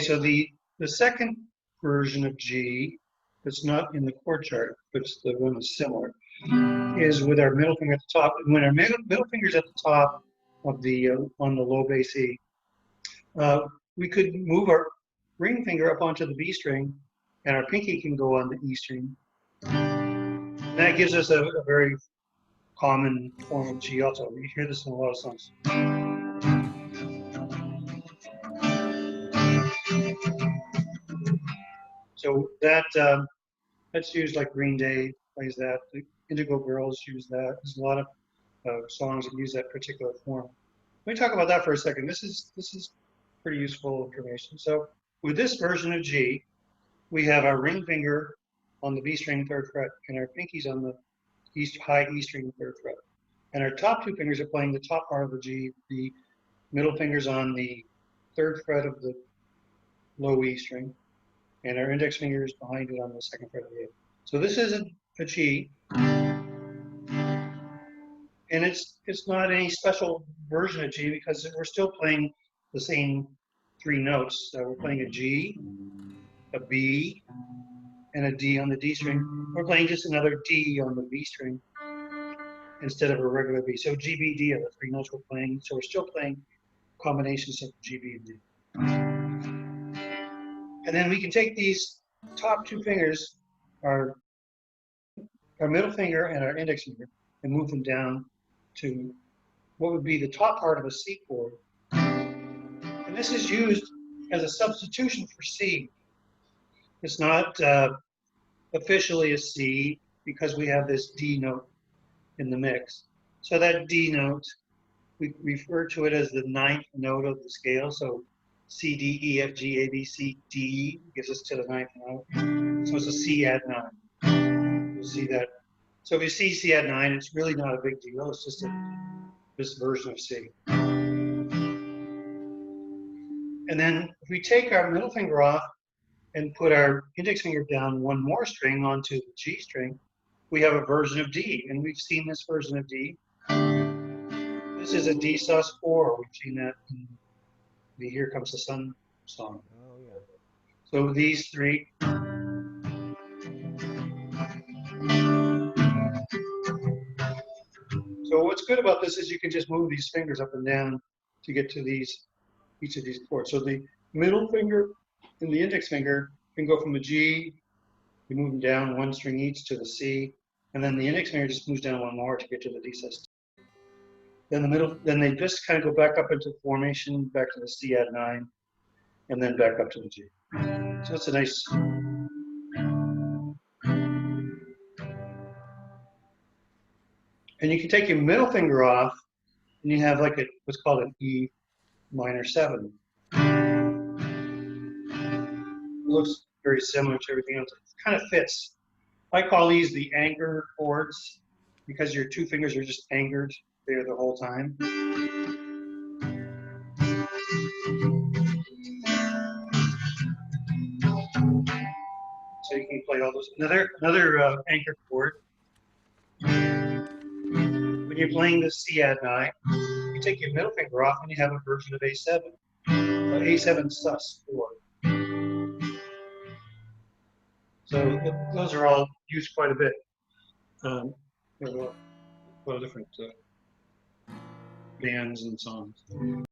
So the second version of G that's not in the chord chart, but it's the one that's similar, is with our middle finger at the top. When our middle finger's at the top of the on the low bass E, we could move our ring finger up onto the B string, and our pinky can go on the E string. And that gives us a very common form of G also. You hear this in a lot of songs. So that's used, like Green Day plays that. The Indigo Girls use that. There's a lot of songs that use that particular form. Let me talk about that for a second. This is pretty useful information. So with this version of G, we have our ring finger on the B string 3rd fret, and our pinkies on the high E string 3rd fret. And our top two fingers are playing the top part of the G. The middle finger's on the 3rd fret of the low E string, and our index finger is behind it on the 2nd fret of the A. So this isn't a G, and it's not any special version of G because we're still playing the same 3 notes. So we're playing a G, a B, and a D on the D string. We're playing just another D on the B string instead of a regular B. So G, B, D are the 3 notes we're playing. So we're still playing combinations of G, B, and D. And then we can take these top 2 fingers, our middle finger and our index finger, and move them down to what would be the top part of a C chord. And this is used as a substitution for C. It's not officially a C because we have this D note in the mix. So that D note, we refer to it as the 9th note of the scale. So C, D, E, F, G, A, B, C, D gives us to the 9th note. So it's a C add 9. You'll see that. So if you see C add 9, it's really not a big deal. It's just this version of C. And then if we take our middle finger off and put our index finger down 1 more string onto the G string, we have a version of D. And we've seen this version of D. This is a D sus4. We've seen that in the Here Comes the Sun song. Oh, yeah. So these 3. So what's good about this is you can just move these fingers up and down to get to each of these chords. So the middle finger and the index finger can go from the G, you move them down 1 string each to the C, and then the index finger just moves down 1 more to get to the D sus. Then they just kind of go back up into formation, back to the C add 9, and then back up to the G. So it's a nice. And you can take your middle finger off, and you have like what's called an E minor 7. It looks very similar to everything else. It kind of fits. I call these the anchor chords because your 2 fingers are just anchored there the whole time. So you can play all those. Another anchor chord. When you're playing the C add 9, you take your middle finger off and you have a version of A7. A7 sus4. So those are all used quite a bit. There are a lot of different bands and songs.